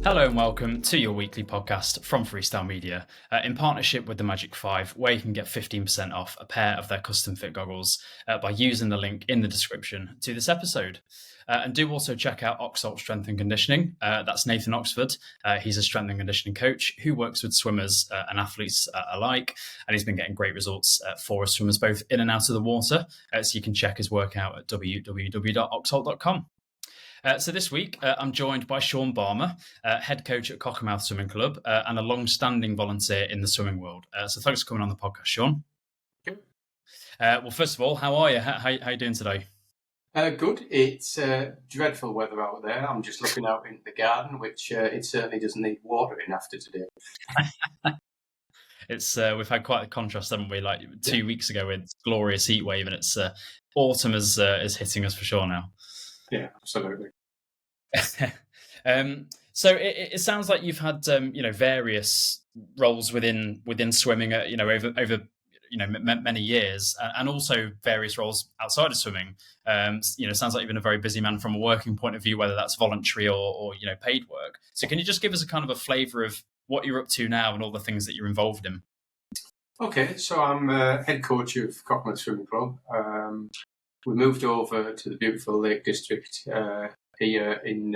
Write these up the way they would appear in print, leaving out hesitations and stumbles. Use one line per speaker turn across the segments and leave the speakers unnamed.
Hello and welcome to your weekly podcast from Freestyle Media in partnership with the Magic 5, where you can get 15% off a pair of their custom fit goggles by using the link in the description to this episode. And do also check out Oxalt Strength and Conditioning. That's Nathan Oxford. He's a strength and conditioning coach who works with swimmers and athletes alike, and he's been getting great results for us swimmers both in and out of the water. So you can check his work out at www.oxalt.com. So this week, I'm joined by Sean Balmer, head coach at Cockermouth Swimming Club and a long-standing volunteer in the swimming world. So thanks for coming on the podcast, Sean. Well, first of all, how are you? How are you doing today?
Good. It's dreadful weather out there. I'm just looking out into the garden, which it certainly doesn't need watering after today.
It's we've had quite a contrast, haven't we? Like 2 weeks ago with glorious heat wave, and it's autumn is hitting us for sure now.
Yeah, absolutely.
So it sounds like you've had various roles within swimming, over many years, and also various roles outside of swimming. Sounds like you've been a very busy man from a working point of view, whether that's voluntary or paid work. So can you just give us a kind of a flavour of what you're up to now and all the things that you're involved in?
Okay, so I'm head coach of Cockermouth Swimming Club. We moved over to the beautiful Lake District here in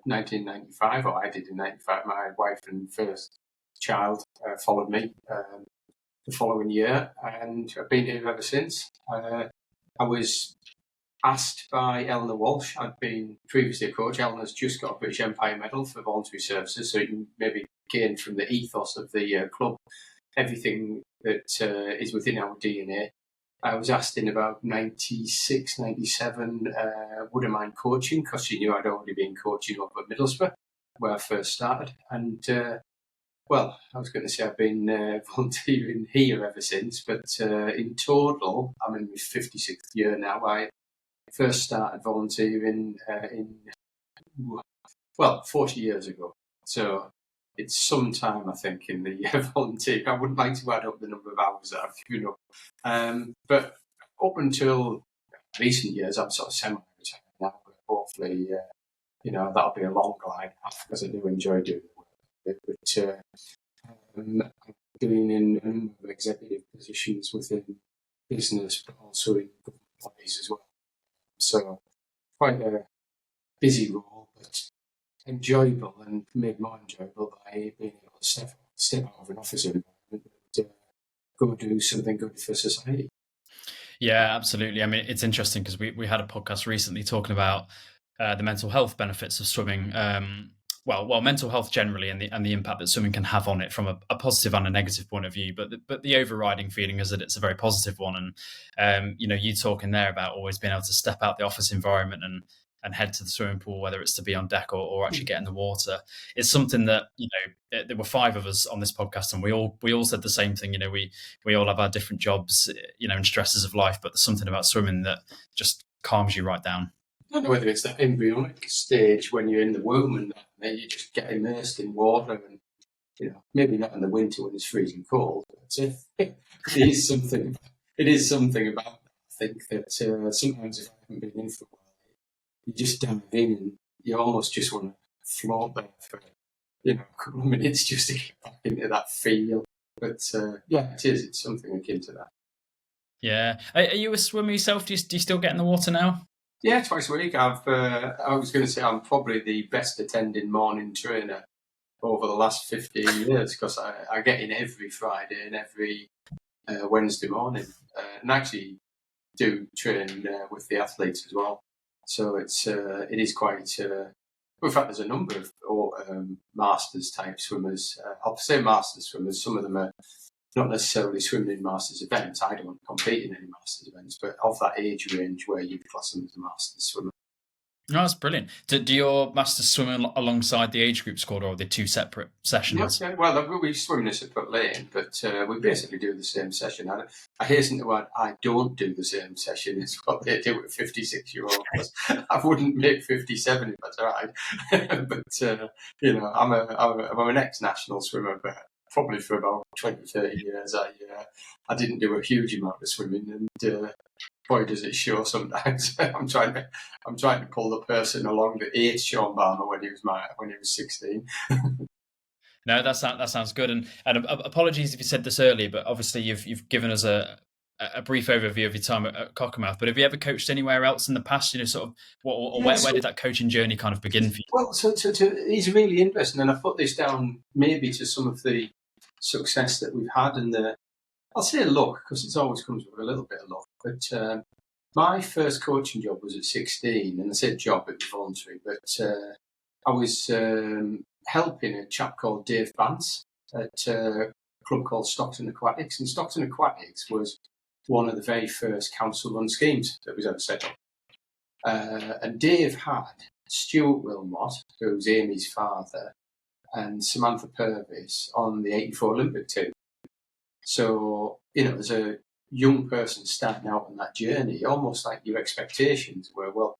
1995, or I did in 95. My wife and first child followed me the following year, and I've been here ever since. I was asked by Eleanor Walsh. I'd been previously a coach. Eleanor's just got a British Empire Medal for voluntary services, so you can maybe gain from the ethos of the club everything that is within our DNA. I was asked in about 96, 97, would I mind coaching, because she knew I'd already been coaching over at Middlesbrough, where I first started. And, I was going to say I've been volunteering here ever since, but in total, I'm in my 56th year now. I first started volunteering 40 years ago. So it's some time, I think, in the volunteer. I wouldn't like to add up the number of hours that I've given up. But up until recent years, I'm sort of semi-retired now. But hopefully, that'll be a long glide because I do enjoy doing it. But I'm doing in a number of executive positions within business, but also in government bodies as well. So quite a busy role, but enjoyable, and made more enjoyable by being able to step out of an office environment and go do something good for society.
Yeah, absolutely. I mean, it's interesting because we had a podcast recently talking about the mental health benefits of swimming. Mental health generally, and the impact that swimming can have on it from a positive and a negative point of view. But the overriding feeling is that it's a very positive one. And you talking there about always being able to step out the office environment and head to the swimming pool, whether it's to be on deck or actually get in the water. It's something that, there were 5 of us on this podcast, and we all said the same thing. We all have our different jobs, and stresses of life, but there's something about swimming that just calms you right down.
I don't know whether it's that embryonic stage when you're in the womb and then you just get immersed in water, and maybe not in the winter when it's freezing cold, but it is something. It is something about that. I think that sometimes if I haven't been in for a while, you just dive in and you almost just want to float there for a couple of minutes just to get back into that feel. But it is. It's something akin to that.
Yeah. Are you a swimmer yourself? Do you still get in the water now?
Yeah, twice a week. I was going to say I'm probably the best attending morning trainer over the last 15 years because I get in every Friday and every Wednesday morning, and actually do train with the athletes as well. So it is quite. In fact, there's a number of masters type swimmers. I'll say masters swimmers. Some of them are not necessarily swimming in masters events. I don't compete in any masters events, but of that age range where you'd class them as a masters swimmer.
No, that's brilliant. Do your masters swim alongside the age group squad, or are they 2 separate sessions?
Yeah, well, we swim in a separate lane, but we basically do the same session. I hasten to add, I don't do the same session as what they do with 56-year-olds. I wouldn't make 57 if I tried. But I'm an ex-national swimmer, but probably for about 20, 30 years, I didn't do a huge amount of swimming, and boy, does it show sometimes. I'm trying to pull the person along that ate Sean Balmer when he was 16.
No, that sounds good. And apologies if you said this earlier, but obviously you've given us a brief overview of your time at Cockermouth. But have you ever coached anywhere else in the past? Sort of where did that coaching journey kind of begin for you?
Well, it's really interesting, and I put this down maybe to some of the success that we've had and I'll say luck, because it always comes with a little bit of luck. But my first coaching job was at 16, and I said job, it was voluntary, but I was helping a chap called Dave Vance at a club called Stockton Aquatics. And Stockton Aquatics was one of the very first council-run schemes that was ever set up. And Dave had Stuart Wilmot, who's Amy's father, and Samantha Purvis on the 84 Olympic team. So, as a young person starting out on that journey, almost like your expectations were, well,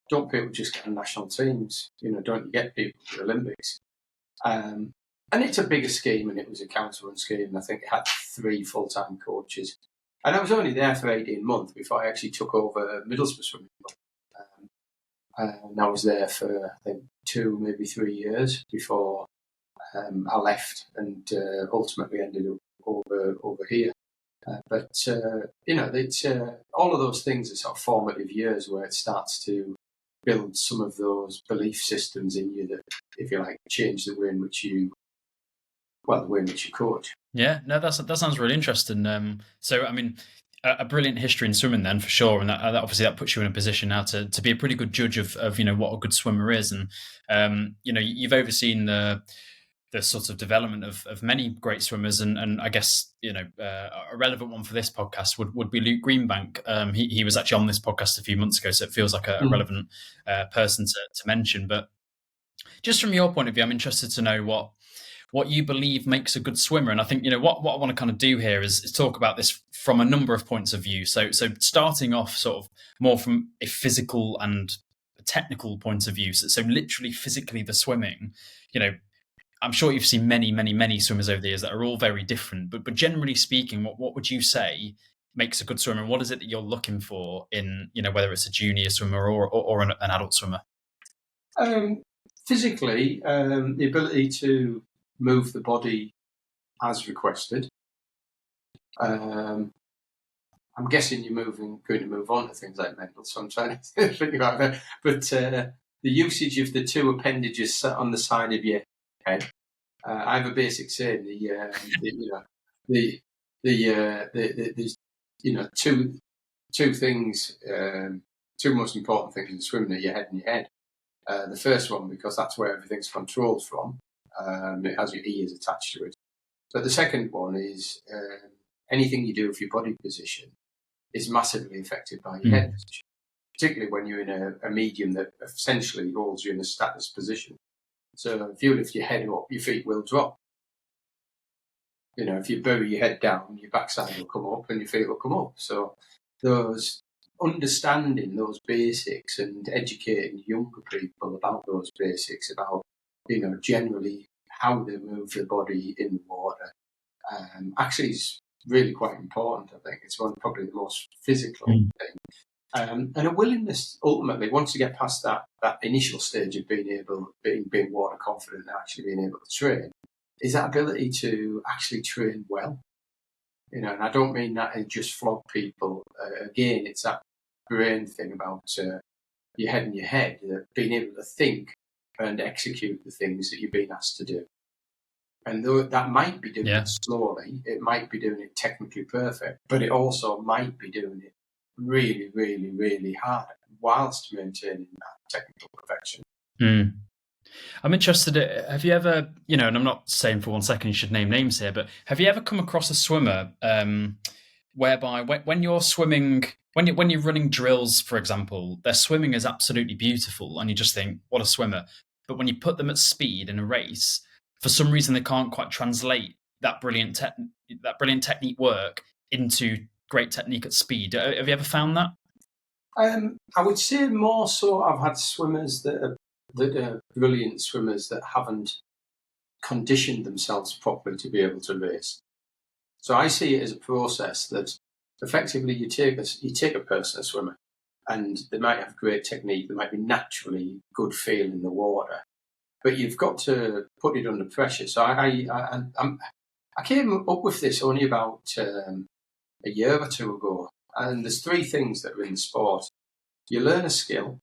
don't people just get on national teams? Don't you get people to the Olympics? And it's a bigger scheme, and it was a council-run scheme. And I think it had 3 full-time coaches. And I was only there for 18 months before I actually took over Middlesbrough Swimming Club. And I was there for, I think, 2, maybe 3 years before I left and ultimately ended up over here. But it's all of those things are sort of formative years where it starts to build some of those belief systems in you that, if you like, change the way in which you coach.
Yeah, no, that sounds really interesting. So, I mean, a brilliant history in swimming then, for sure, and that obviously that puts you in a position now to be a pretty good judge of what a good swimmer is, and you've overseen the sort of development of many great swimmers, and I guess a relevant one for this podcast would be Luke Greenbank. He was actually on this podcast a few months ago, so it feels like a relevant person to mention. But just from your point of view, I'm interested to know what you believe makes a good swimmer. And I think, what I want to kind of do here is talk about this from a number of points of view. So starting off sort of more from a physical and technical point of view. So literally physically the swimming, I'm sure you've seen many, many, many swimmers over the years that are all very different. But generally speaking, what would you say makes a good swimmer? And what is it that you're looking for in, whether it's a junior swimmer or an adult swimmer?
Physically, the ability to move the body as requested. I'm guessing you're going to move on to things like mental, so I'm trying to think about that. But the usage of the 2 appendages sat on the side of your head. I have a basic saying: two things, 2 most important things in swimming are your head and your head. The first one, because that's where everything's controlled from. It has your ears attached to it. But the second one is anything you do with your body position is massively affected by your head position, particularly when you're in a medium that essentially holds you in a status position. So if you lift your head up, your feet will drop. If you bury your head down, your backside will come up and your feet will come up. So understanding those basics and educating younger people about those basics, about generally how they move the body in the water, actually is really quite important. I think it's probably the most physical thing. And a willingness, ultimately, once you get past that initial stage of being water confident and actually being able to train, is that ability to actually train well. And I don't mean that and just flog people. Again, it's that brain thing about your head and your head, being able to think and execute the things that you're being asked to do. And though that might be doing it slowly, it might be doing it technically perfect, but it also might be doing it really, really, really hard whilst maintaining that technical perfection.
I'm interested, have you ever, and I'm not saying for 1 second you should name names here, but have you ever come across a swimmer whereby when you're swimming, when you're running drills, for example, their swimming is absolutely beautiful and you just think, what a swimmer. But when you put them at speed in a race, for some reason they can't quite translate that brilliant technique work into great technique at speed. Have you ever found that?
I would say more so I've had swimmers that are brilliant swimmers that haven't conditioned themselves properly to be able to race. So I see it as a process that effectively you take a personal swimmer, and they might have great technique, they might be naturally good feel in the water, but you've got to put it under pressure. So I came up with this only about a year or two ago, and there's three things that are in sport. You learn a skill,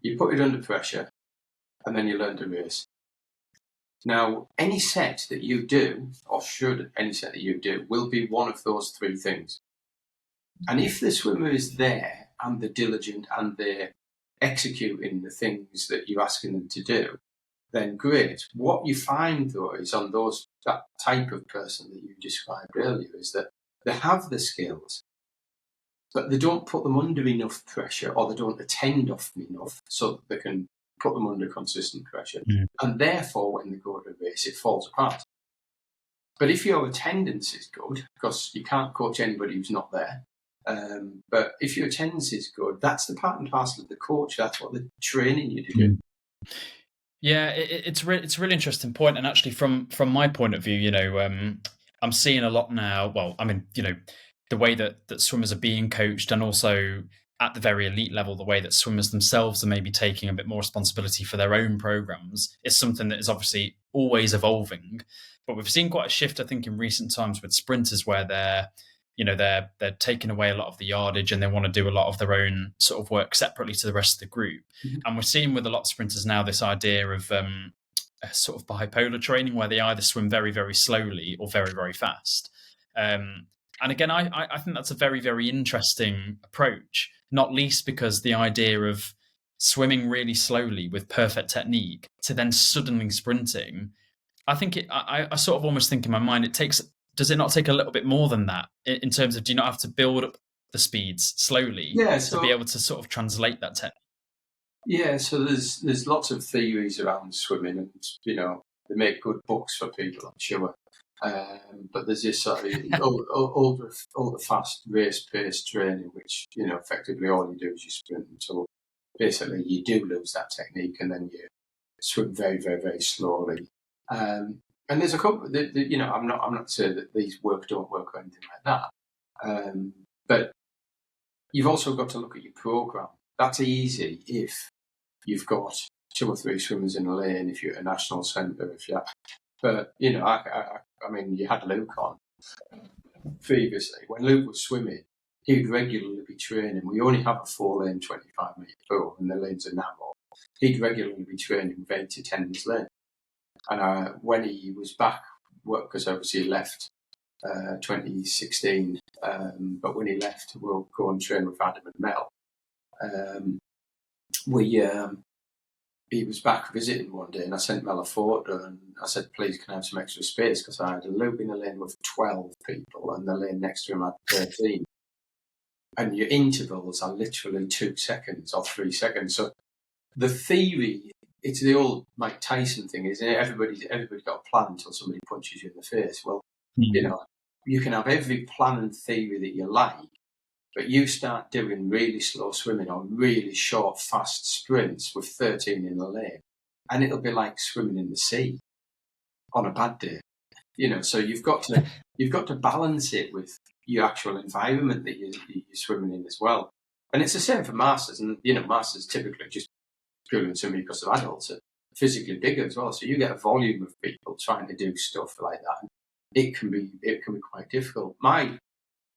you put it under pressure, and then you learn to race. Now, any set that you do, or should any set that you do, will be one of those three things. And if the swimmer is there and they're diligent and they're executing the things that you're asking them to do, then great. What you find, though, is on that type of person that you described earlier, is that they have the skills, but they don't put them under enough pressure, or they don't attend often enough so that they can put them under consistent pressure. And therefore, when they go to a race, it falls apart. But if your attendance is good, because you can't coach anybody who's not there, but if your attendance is good, that's the part and parcel of the coach. That's what they're training you to do.
Yeah, it's a really interesting point. And actually, from my point of view, I'm seeing a lot now. Well, I mean, the way that swimmers are being coached, and also at the very elite level, the way that swimmers themselves are maybe taking a bit more responsibility for their own programs, is something that is obviously always evolving. But we've seen quite a shift, I think, in recent times with sprinters, where they're taking away a lot of the yardage, and they want to do a lot of their own sort of work separately to the rest of the group. And we're seeing with a lot of sprinters now this idea of a sort of bipolar training, where they either swim very, very slowly or very, very fast. And again, I think that's a very, very interesting approach, not least because the idea of swimming really slowly with perfect technique to then suddenly sprinting, I think I sort of almost think in my mind, does it not take a little bit more than that in terms of, do you not have to build up the speeds slowly to be able to sort of translate that technique?
Yeah, so there's lots of theories around swimming, and they make good books for people, I'm sure. But there's this sort of all the fast race pace training, which effectively all you do is you sprint until basically you do lose that technique, and then you swim very, very, very slowly. And there's a couple. I'm not saying that these don't work or anything like that. But you've also got to look at your program. That's easy if you've got 2 or 3 swimmers in a lane. If you're at a national centre, but I mean, you had Luke on previously. When Luke was swimming, he'd regularly be training. We only have a 4-lane 25-metre pool, and the lanes are narrow. He'd regularly be training with 8 to 10 lanes. And when he was back, because obviously he left 2016, but when he left, we'll go and train with Adam and Mel. He was back visiting one day, and I sent Mel a photo, and I said, please, can I have some extra space? Because I had a loop in a lane with 12 people, and the lane next to him had 13. And your intervals are literally 2 seconds or 3 seconds. So the theory, it's the old Mike Tyson thing, isn't it? Everybody's got a plan until somebody punches you in the face. Well, you can have every plan and theory that you like, but you start doing really slow swimming or really short, fast sprints with 13 in the lane, and it'll be like swimming in the sea on a bad day. So you've got to balance it with your actual environment that you're swimming in as well. And it's the same for masters, and masters typically just purely and simply because of adults are physically bigger as well. So you get a volume of people trying to do stuff like that. It can be quite difficult. My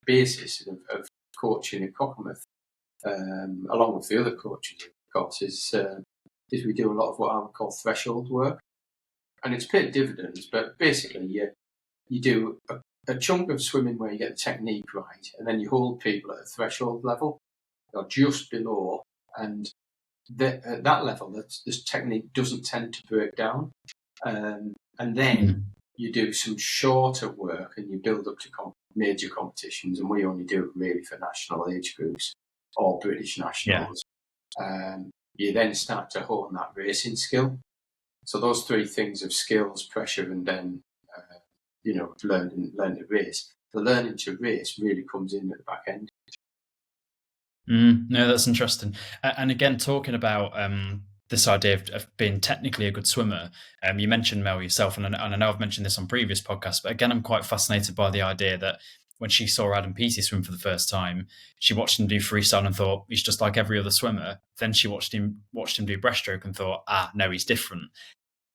basis of coaching at Cockermouth, along with the other coaches, of course, is we do a lot of what I would call threshold work, and it's paid dividends. But basically, you do a chunk of swimming where you get the technique right, and then you hold people at a threshold level or just below, and at that level, this technique doesn't tend to break down, and then you do some shorter work and you build up to major competitions, and we only do it really for national age groups or British nationals. You then start to hone that racing skill. So those 3 things of skills, pressure, and then learn to race. The learning to race really comes in at the back end.
No, that's interesting. And again, talking about this idea of being technically a good swimmer, you mentioned, Mel, yourself, and I know I've mentioned this on previous podcasts, but again, I'm quite fascinated by the idea that when she saw Adam Peaty swim for the first time, she watched him do freestyle and thought he's just like every other swimmer. Then she watched him do breaststroke and thought, no, he's different.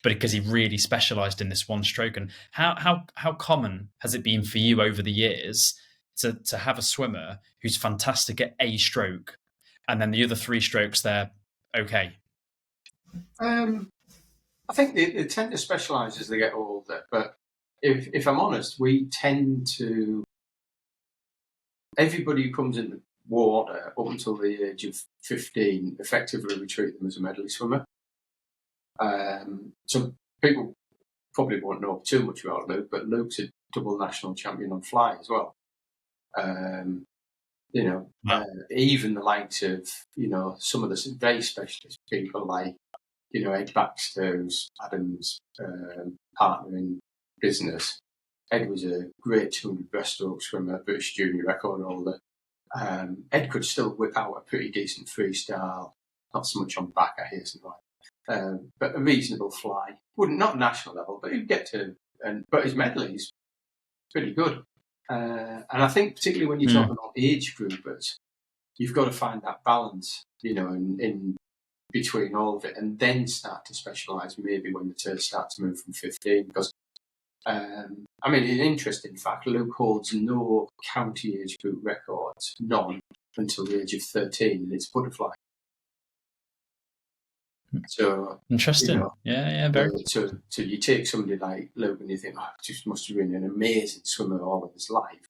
But because he really specialised in this one stroke. And how common has it been for you over the years to have a swimmer who's fantastic at a stroke, and then the other 3 strokes they're okay?
I think they tend to specialise as they get older. But if I'm honest, we tend to. Everybody who comes in the water up until the age of 15, effectively we treat them as a medley swimmer. So people probably won't know too much about Luke, but Luke's a double national champion on fly as well. Even the likes of, some of the very specialist people like, Ed Baxter, who's Adam's partner in business. Ed was a great 200 breaststroke swimmer, British junior record holder. Ed could still whip out a pretty decent freestyle, not so much on back, I hasten to add, but a reasonable fly. Not national level, but he'd get to. But his medley is pretty good. And I think particularly when you're talking about age groupers, you've got to find that balance, in between all of it, and then start to specialise maybe when the turns start to move from 15. Because, an interesting fact, Luke holds no county age group records, none, until the age of 13, and it's butterfly. So
interesting, very.
So you take somebody like Luke and you think, just must have been an amazing swimmer all of his life.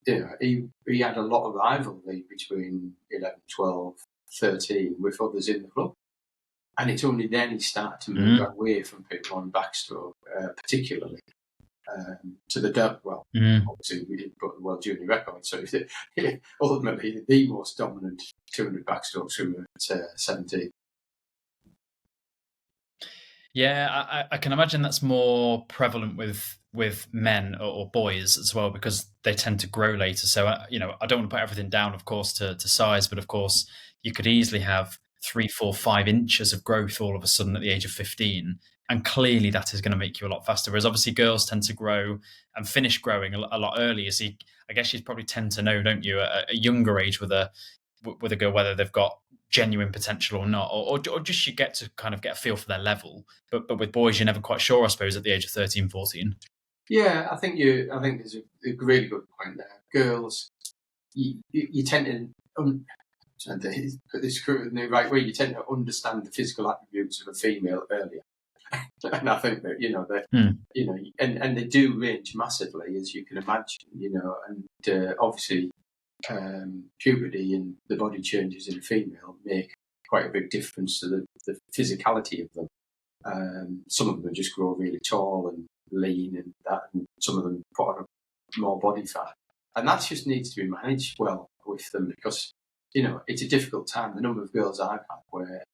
He had a lot of rivalry between 11, 12, 13 with others in the club, and it's only then he started to move away from people on backstroke, particularly to the dirt. Well, obviously we didn't put the world junior record, so ultimately the most dominant 200 backstroke swimmer at 17.
Yeah, I can imagine that's more prevalent with men or boys as well, because they tend to grow later. So, I don't want to put everything down, of course, to size, but of course, you could easily have 3, 4, 5 inches of growth all of a sudden at the age of 15. And clearly that is going to make you a lot faster. Whereas obviously girls tend to grow and finish growing a lot earlier. So I guess you probably tend to know, don't you, at a younger age with a girl, whether they've got genuine potential or not, or just you get to kind of get a feel for their level. But with boys, you're never quite sure, I suppose, at the age of 13, 14.
Yeah, I think there's a really good point there. Girls, you tend to put this in the right way. You tend to understand the physical attributes of a female earlier, and I think that and they do range massively, as you can imagine. And obviously, puberty and the body changes in a female make quite a big difference to the physicality of them. Some of them just grow really tall and lean and that, and some of them put on more body fat, and that just needs to be managed well with them, because it's a difficult time. The number of girls I've had where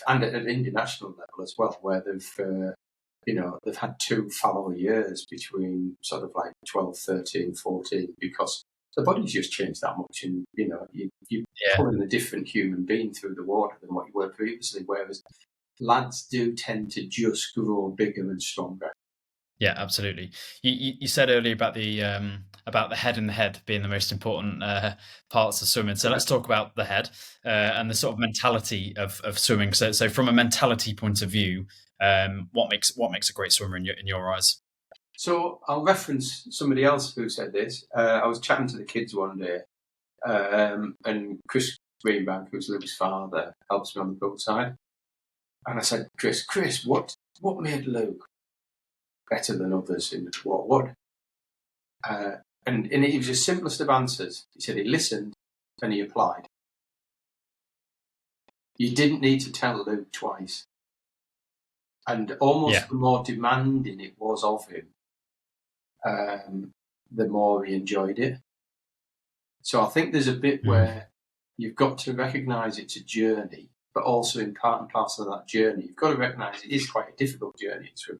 and at an international level as well, where they've had 2 fallow years between sort of like 12, 13, 14, because the body's just changed that much, and you're pulling a different human being through the water than what you were previously, whereas lads do tend to just grow bigger and stronger.
Yeah, absolutely. You said earlier about the head and the head being the most important parts of swimming. So let's talk about the head and the sort of mentality of swimming. So from a mentality point of view, what makes a great swimmer in your eyes?
So I'll reference somebody else who said this. I was chatting to the kids one day, and Chris Greenbank, who's Luke's father, helps me on the boat side. And I said, Chris, what made Luke better than others in the what? And it was the simplest of answers. He said he listened and he applied. You didn't need to tell Luke twice. And almost the more demanding it was of him, the more he enjoyed it. So I think there's a bit where you've got to recognise it's a journey, but also in part and parcel of that journey, you've got to recognise it is quite a difficult journey. Through,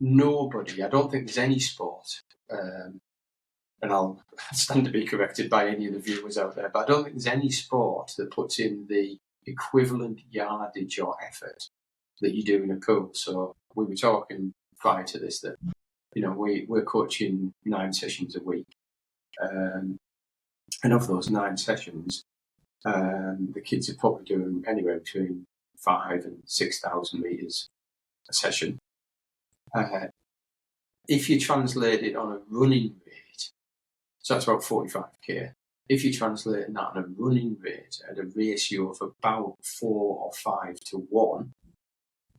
nobody, I don't think there's any sport, and I'll stand to be corrected by any of the viewers out there, but I don't think there's any sport that puts in the equivalent yardage or effort that you do in a pool. So we were talking prior to this that we're coaching 9 sessions a week. And of those 9 sessions, the kids are probably doing anywhere between 5,000 and 6,000 metres a session. If you translate it on a running rate, so that's about 45k. If you translate that on a running rate at a ratio of about 4 or 5 to 1,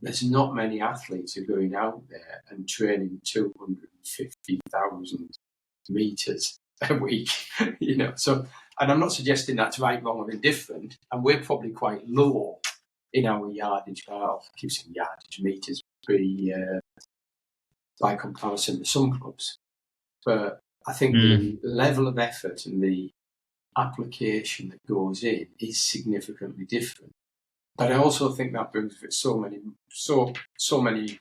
there's not many athletes who are going out there and training 250,000 metres a week, So, and I'm not suggesting that's right, wrong, or indifferent, and we're probably quite low in our yardage. Well, I keep saying yardage, metres by comparison to some clubs, but I think the level of effort and the application that goes in is significantly different. But I also think that brings with it so many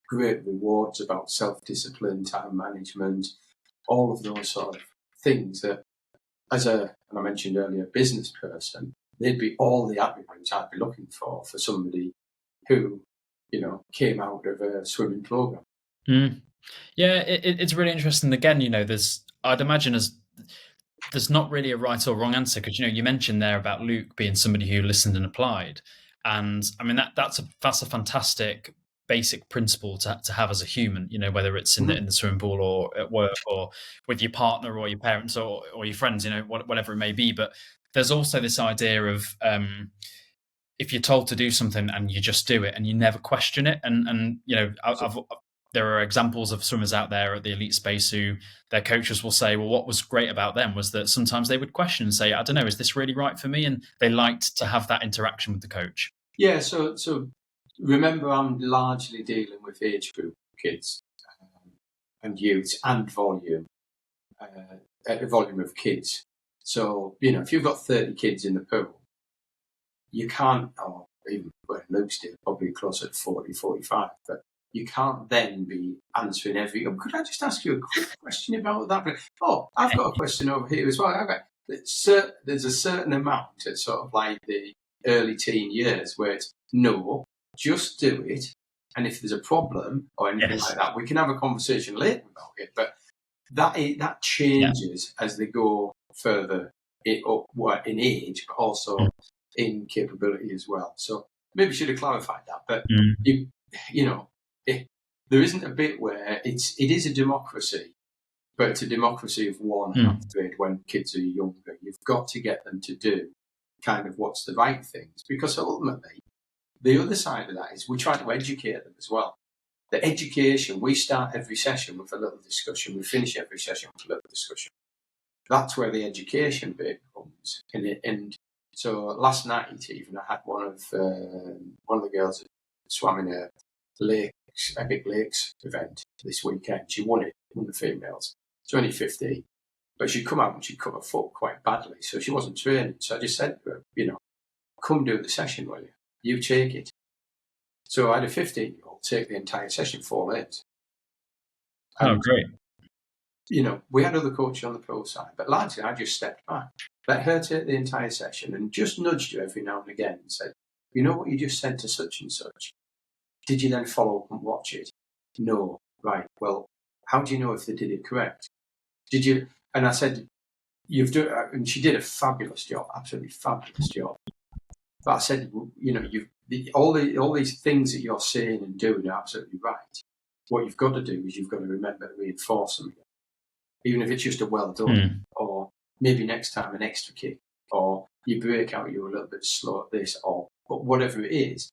great rewards about self-discipline, time management, all of those sort of things that, and I mentioned earlier, business person, they'd be all the attributes I'd be looking for somebody who, came out of a swimming program.
Yeah, it's really interesting. Again, I'd imagine there's not really a right or wrong answer, because you mentioned there about Luke being somebody who listened and applied, and I mean that's a fantastic basic principle to have as a human, whether it's in the swimming pool or at work or with your partner or your parents or your friends, whatever it may be. But there's also this idea of if you're told to do something and you just do it and you never question it, and there are examples of swimmers out there at the elite space who their coaches will say, well, what was great about them was that sometimes they would question and say, I don't know, is this really right for me? And they liked to have that interaction with the coach.
Yeah, so remember, I'm largely dealing with age group kids and youths and volume of kids. So, if you've got 30 kids in the pool, you can't, or even where Luke's still probably closer to 40, 45, but you can't then be answering every. Could I just ask you a quick question about that? Oh, I've got a question over here as well. Okay. There's a certain amount at sort of like the early teen years where it's no, just do it. And if there's a problem or anything like that, we can have a conversation later about it. But that changes as they go further in age, but also in capability as well. So maybe should have clarified that. But there isn't a bit where it is a democracy, but it's a democracy of one half grade when kids are younger. You've got to get them to do kind of what's the right things, because ultimately the other side of that is we try to educate them as well. The education, we start every session with a little discussion, we finish every session with a little discussion. That's where the education bit comes in. And so last night even I had one of the girls that swam in a Epic Lakes event this weekend. She won the females. It's only 15. But she'd come out and she'd cut her foot quite badly, so she wasn't training. So I just said to her, come do the session, will you? You take it. So I had a 15-year-old take the entire session 4 lanes.
Oh, great.
We had other coaches on the pro side, but largely I just stepped back, let her take the entire session and just nudged her every now and again and said, you know what you just said to such and such? Did you then follow up and watch it? No. Right. Well, how do you know if they did it correct? Did you? And I said, you've done, and she did a fabulous job, absolutely fabulous job. But I said, all these things that you're saying and doing are absolutely right. What you've got to do is you've got to remember to reinforce them again. Even if it's just a well done, or maybe next time an extra kick, or you break out, you're a little bit slow at this, but whatever it is,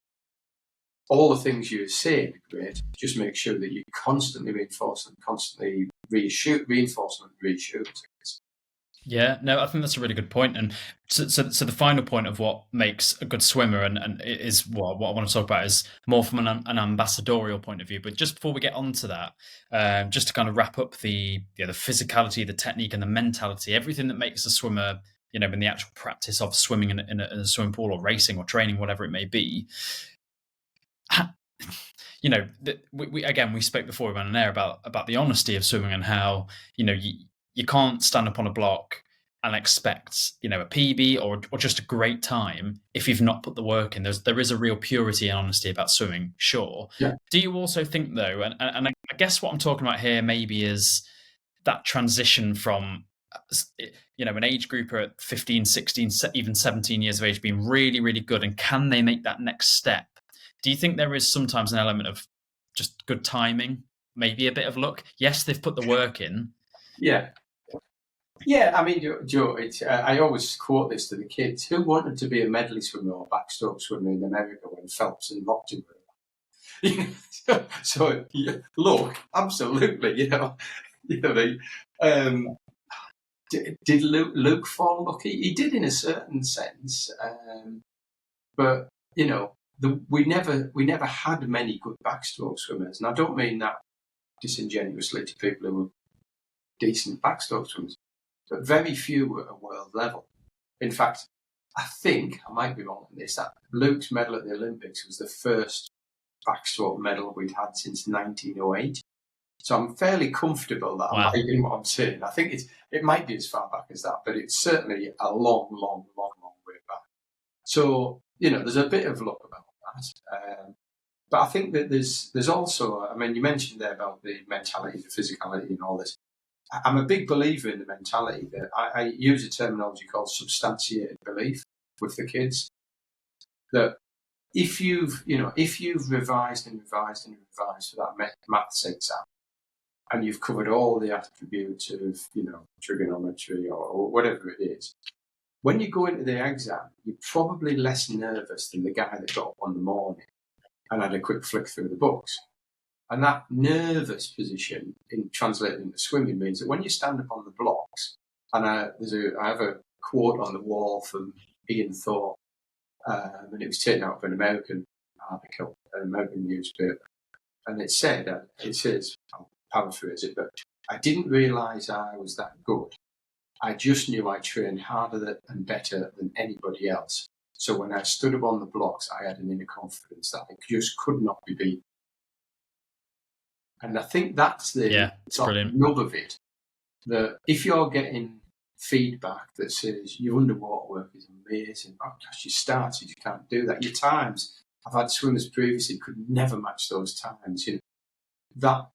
all the things you're saying are great. Just make sure that you constantly reinforce them, constantly reinforce them and reassure them.
Yeah, no, I think that's a really good point. And so the final point of what makes a good swimmer and is what I want to talk about is more from an ambassadorial point of view. But just before we get onto that, just to kind of wrap up the physicality, the technique and the mentality, everything that makes a swimmer, in the actual practice of swimming in a swimming pool or racing or training, whatever it may be. We spoke before we went on air about the honesty of swimming and how, you can't stand up on a block and expect, a PB or just a great time if you've not put the work in. There is a real purity and honesty about swimming, sure.
Yeah.
Do you also think, though, and I guess what I'm talking about here maybe is that transition from, an age group at 15, 16, even 17 years of age being really, really good, and can they make that next step? Do you think there is sometimes an element of just good timing, maybe a bit of luck? Yes, they've put the work in.
Yeah. Yeah, I mean, Joe, I always quote this to the kids. Who wanted to be a medley swimmer or backstroke swimmer in America when Phelps and Lochte were? So, yeah, look, absolutely, did Luke fall lucky? He did in a certain sense, but we never had many good backstroke swimmers, and I don't mean that disingenuously to people who were decent backstroke swimmers, but very few were at world level. In fact, I think, I might be wrong on this, that Luke's medal at the Olympics was the first backstroke medal we'd had since 1908. So I'm fairly comfortable that I'm liking what I'm saying. I think it might be as far back as that, but it's certainly a long, long, long, long way back. So, there's a bit of luck about that. But I think that there's also, I mean, you mentioned there about the mentality, the physicality and all this. I'm a big believer in the mentality that I use a terminology called substantiated belief with the kids. That if you've revised and revised and revised for that maths exam, and you've covered all the attributes of, trigonometry or whatever it is, when you go into the exam, you're probably less nervous than the guy that got up on the morning and had a quick flick through the books. And that nervous position in translating into swimming means that when you stand up on the blocks, and I have a quote on the wall from Ian Thorpe, and it was taken out of an American article, an American newspaper, and it says, I'll paraphrase it, but I didn't realise I was that good. I just knew I trained harder and better than anybody else. So when I stood up on the blocks, I had an inner confidence that I just could not be beaten. And I think that's the nub of it. That if you're getting feedback that says your underwater work is amazing, oh gosh, you started, you can't do that. Your times, I've had swimmers previously could never match those times. That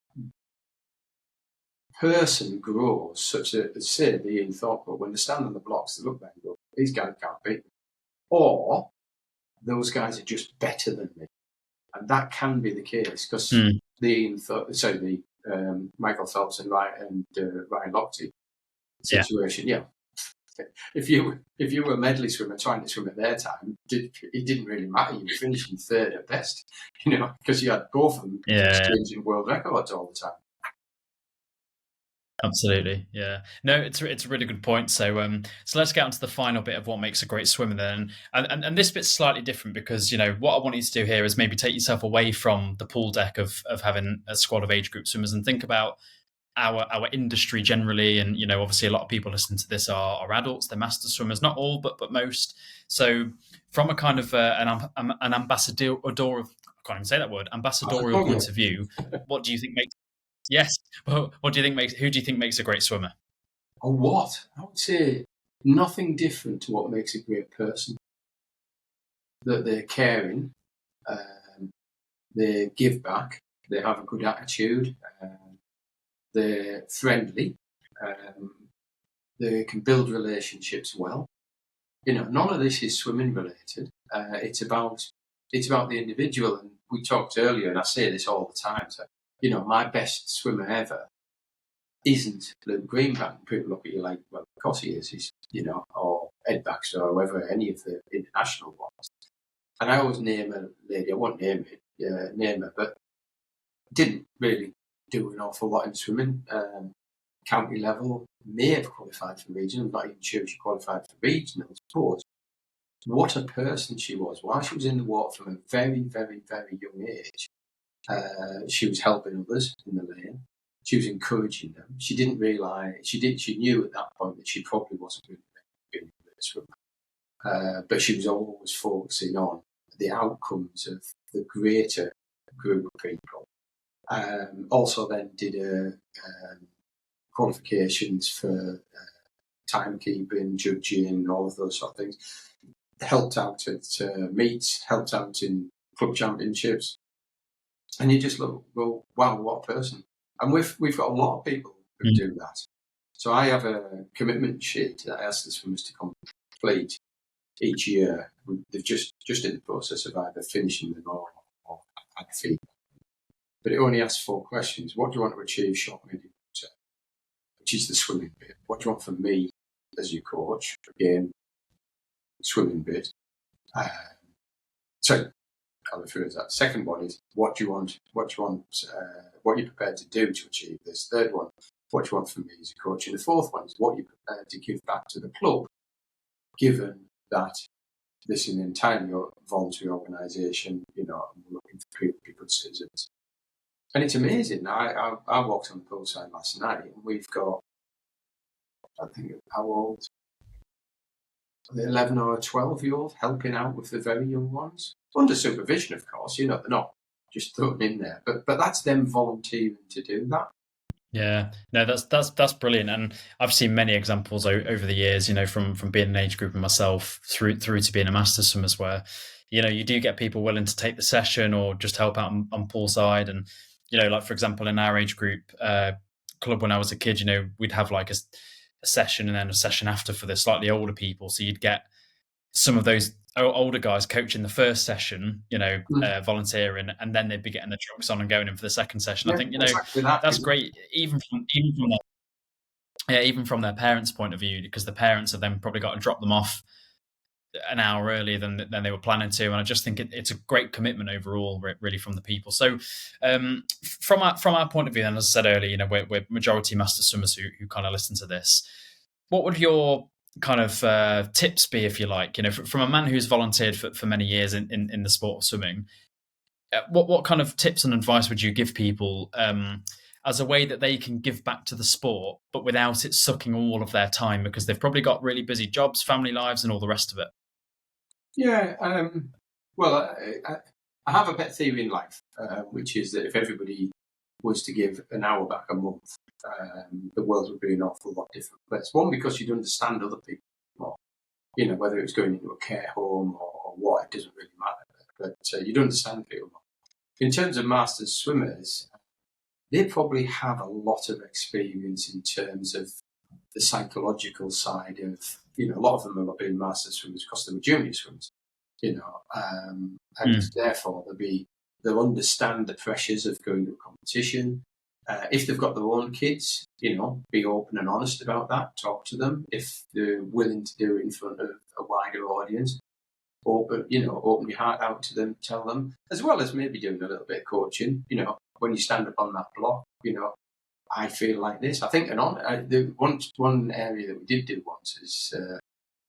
person grows such a, say, the Ian Thorpe, but when they stand on the blocks, they look there and go, these guys can't beat me. Or those guys are just better than me. And that can be the case because Michael Phelps and Ryan Lochte situation, If you were a medley swimmer trying to swim at their time, it didn't really matter. You were finishing third at best, because you had both of them changing world records all the time.
Absolutely, yeah. No, it's a really good point. So let's get on to the final bit of what makes a great swimmer then. And this bit's slightly different because, what I want you to do here is maybe take yourself away from the pool deck of having a squad of age group swimmers and think about our industry generally. And, obviously a lot of people listening to this are adults, they're master swimmers, not all, but most. So from a kind of an ambassadorial, I can't even say that word, ambassadorial point of view, what do you think makes Yes. Well, who do you think makes a great swimmer?
Oh, what? I would say nothing different to what makes a great person. That they're caring, they give back, they have a good attitude, they're friendly, they can build relationships well. None of this is swimming related. It's about the individual. And we talked earlier, and I say this all the time. So, my best swimmer ever isn't Luke Greenbank. People look at you like, well, of course he is. He's, or Ed Baxter or whoever, any of the international ones. And I always name a lady. I won't name her, but didn't really do an awful lot in swimming. County level, may have qualified for regional. I'm not even sure she qualified for regionals. But what a person she was. While she was in the water from a very, very, very young age, she was helping others in the lane. She was encouraging them. She didn't realise, she knew at that point that she probably wasn't going to be a swimmer. But she was always focusing on the outcomes of the greater group of people. Also then did qualifications for timekeeping, judging, all of those sort of things. Helped out at meets, helped out in club championships, and you just look, well, wow, what a person! And we've got a lot of people who do that. So I have a commitment sheet that I ask the swimmers to complete each year. They're just in the process of either finishing them or had feedback. But it only asks 4 questions. What do you want to achieve short, medium, term? Which is the swimming bit. What do you want from me as your coach? Again, swimming bit. So I'll refer to that. Second one is what do you want? What are you prepared to do to achieve this? Third one, what do you want from me as a coach? And the fourth one is what you're prepared to give back to the club, given that this is an entirely voluntary organisation, and we're looking for people to be good citizens. And it's amazing. I walked on the poolside last night, and we've got, I think, how old? The 11 or 12-year-old helping out with the very young ones, under supervision, of course. They're not just thrown in there, but that's them volunteering to do that.
Yeah, no, that's brilliant, and I've seen many examples over the years, from being an age group and myself through to being a master swimmers, where you do get people willing to take the session or just help out on poolside, and like for example in our age group club when I was a kid, we'd have like a session and then a session after for the slightly older people, so you'd get some of those older guys coaching the first session, volunteering, and then they'd be getting the trunks on and going in for the second session. I think exactly that's great, even from their parents' point of view, because the parents have then probably got to drop them off an hour earlier than they were planning to, and I just think it's a great commitment overall, really, from the people. So from our point of view, then, as I said earlier, we're majority master swimmers who kind of listen to this. What would your kind of tips be, if you like, from a man who's volunteered for many years in the sport of swimming? What kind of tips and advice would you give people as a way that they can give back to the sport, but without it sucking all of their time, because they've probably got really busy jobs, family lives, and all the rest of it?
Yeah, well, I have a pet theory in life, which is that if everybody was to give an hour back a month, the world would be an awful lot different place. One, because you'd understand other people more, whether it's going into a care home or what, it doesn't really matter. But you'd understand people more. In terms of masters swimmers, they probably have a lot of experience in terms of the psychological side of, a lot of them have been master swimmers because they were junior swimmers, and therefore they'll understand the pressures of going to a competition. If they've got their own kids, be open and honest about that, talk to them. If they're willing to do it in front of a wider audience, open your heart out to them, tell them, as well as maybe doing a little bit of coaching, when you stand up on that block, I feel like this. I think one area that we did do once is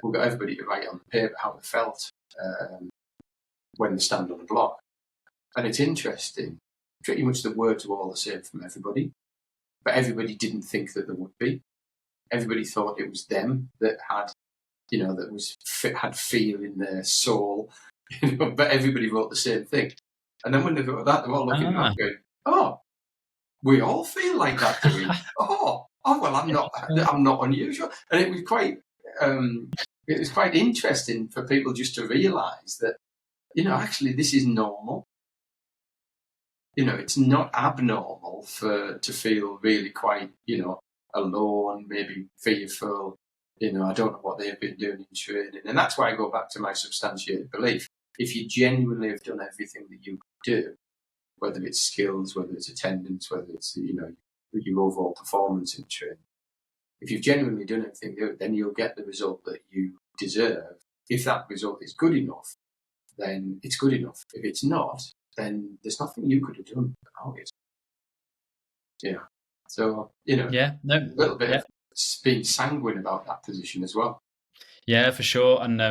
we got everybody to write on the paper how they felt when they stand on the block. And it's interesting, pretty much the words were all the same from everybody, but everybody didn't think that there would be. Everybody thought it was them that had, had feel in their soul, but everybody wrote the same thing. And then when they wrote that, they're all looking around going, oh, we all feel like that, do we? oh, well, I'm not unusual. And it was quite interesting for people just to realise that, actually this is normal. It's not abnormal to feel really quite, alone, maybe fearful. I don't know what they've been doing in training. And that's why I go back to my substantiated belief. If you genuinely have done everything that you could do, whether it's skills, whether it's attendance, whether it's, your overall performance in training, if you've genuinely done everything, then you'll get the result that you deserve. If that result is good enough, then it's good enough. If it's not, then there's nothing you could have done about it. Yeah. So, a little bit of being sanguine about that position as well.
Yeah, for sure. And,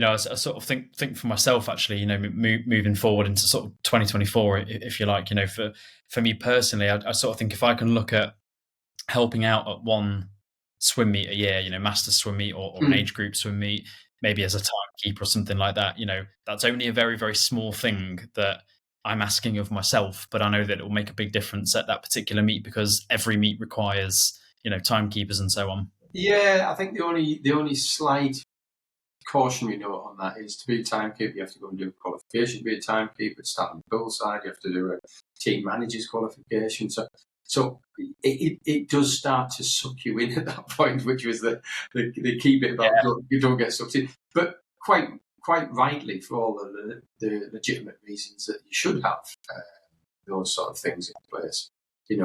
I sort of think for myself, actually, moving forward into sort of 2024, if you like, for me personally, I sort of think if I can look at helping out at one swim meet a year, master swim meet or an age group swim meet, maybe as a timekeeper or something like that, that's only a very, very small thing that I'm asking of myself, but I know that it will make a big difference at that particular meet, because every meet requires, timekeepers and so on.
Yeah, I think the only slight cautionary note on that is to be a timekeeper, you have to go and do a qualification to be a timekeeper, start on the poolside, you have to do a team manager's qualification. So it does start to suck you in at that point, which was the key bit about you don't get sucked in. But quite rightly, for all the legitimate reasons that you should have those sort of things in place. You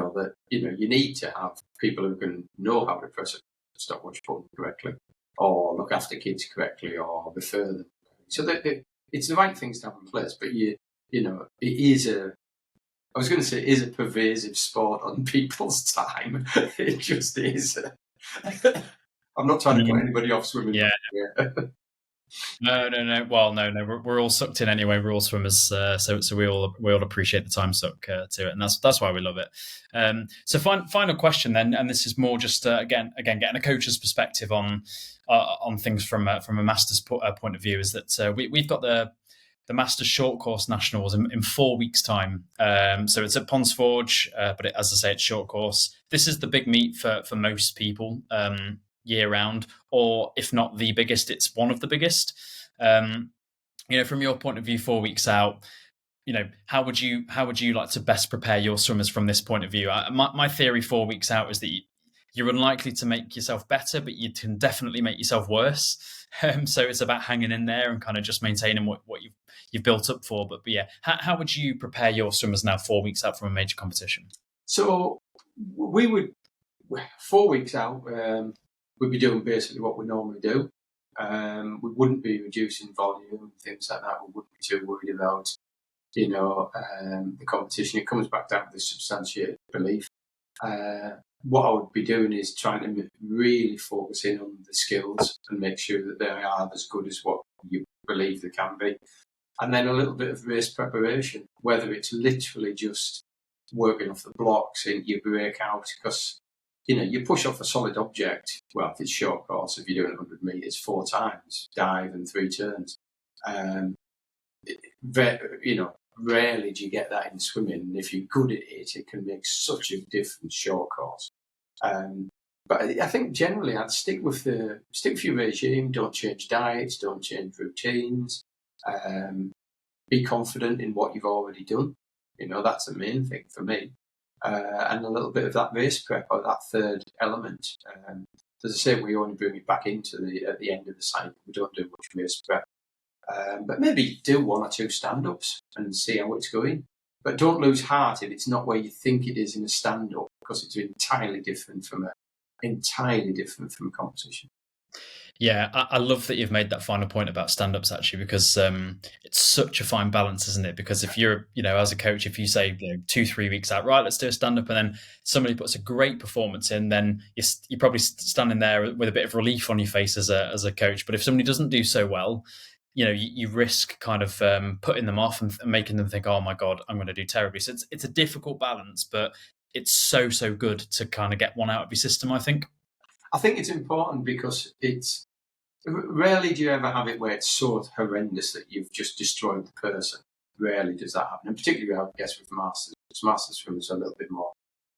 need to have people who can know how to press a stopwatch button correctly, or look after kids correctly, or refer them. So that it's the right things to have in place. But it is I was going to say it is a pervasive sport on people's time. It just is. I'm not trying to put anybody off swimming.
Yeah. No. Well, no. We're all sucked in anyway. We're all swimmers, so we all appreciate the time suck to it, and that's why we love it. So final question then, and this is more just again getting a coach's perspective on things from a master's point of view, is that we've got the Masters Short Course Nationals in 4 weeks' time. So it's at Ponds Forge, but as I say, it's short course. This is the big meet for most people year round, or if not the biggest, it's one of the biggest. From your point of view, 4 weeks out, how would you like to best prepare your swimmers from this point of view? My theory 4 weeks out is that you're unlikely to make yourself better, but you can definitely make yourself worse. So it's about hanging in there and kind of just maintaining what you've built up for. But yeah, how would you prepare your swimmers now 4 weeks out from a major competition?
So we would 4 weeks out. We'd be doing basically what we normally do. We wouldn't be reducing volume, things like that. We wouldn't be too worried about, the competition. It comes back down to the substantiated belief. What I would be doing is trying to really focus in on the skills and make sure that they are as good as what you believe they can be. And then a little bit of race preparation, whether it's literally just working off the blocks in your breakout, because you push off a solid object. Well, if it's short course, if you're doing 100 metres 4 times, dive and 3 turns. Rarely do you get that in swimming. And if you're good at it, it can make such a difference short course. But I think generally I'd stick with your regime. Don't change diets. Don't change routines. Be confident in what you've already done. That's the main thing for me. And a little bit of that race prep, or that third element. As I say, we only bring it back into at the end of the cycle. We don't do much race prep. But maybe do 1 or 2 stand-ups and see how it's going. But don't lose heart if it's not where you think it is in a stand-up, because it's entirely different from a competition.
Yeah, I love that you've made that final point about stand-ups, actually, because it's such a fine balance, isn't it? Because if you're, as a coach, if you say 2-3 weeks out, right, let's do a stand-up, and then somebody puts a great performance in, then you're probably standing there with a bit of relief on your face as a coach. But if somebody doesn't do so well, you risk kind of putting them off and making them think, oh my God, I'm going to do terribly. So it's a difficult balance, but it's so good to kind of get one out of your system, I think.
I think it's important because it's rarely do you ever have it where it's so horrendous that you've just destroyed the person. Rarely does that happen, and particularly I guess with masters. Masters swimmers are a little bit more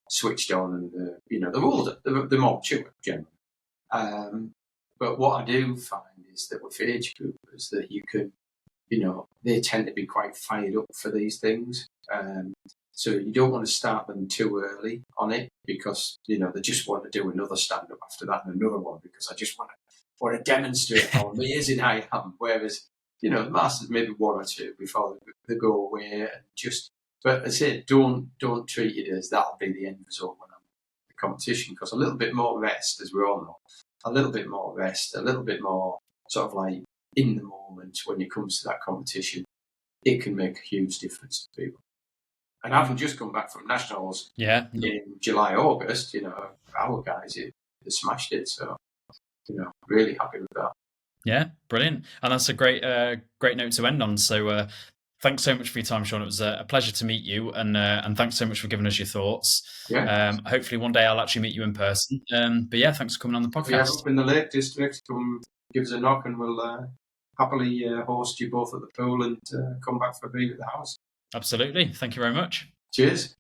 switched on, and they're older, they're more mature generally. But what I do find is that with age groupers, that you can, they tend to be quite fired up for these things. So you don't want to start them too early on it, because, they just want to do another stand-up after that and another one, because I just want to demonstrate how amazing I am. Whereas, the masters maybe 1 or 2 before they go away, and but I say, don't treat it as that'll be the end result when I'm in the competition, because a little bit more rest, as we all know, a little bit more rest, a little bit more sort of like in the moment when it comes to that competition, it can make a huge difference to people. And having just come back from nationals in July, August, our guys, they smashed it. So, really happy with that.
Yeah, brilliant. And that's a great note to end on. So thanks so much for your time, Sean. It was a pleasure to meet you, and thanks so much for giving us your thoughts.
Yeah.
Hopefully one day I'll actually meet you in person. But yeah, thanks for coming on the podcast.
If you're up in the Lake District, come give us a knock, and we'll happily host you both at the pool and come back for a beer at the house.
Absolutely. Thank you very much.
Cheers.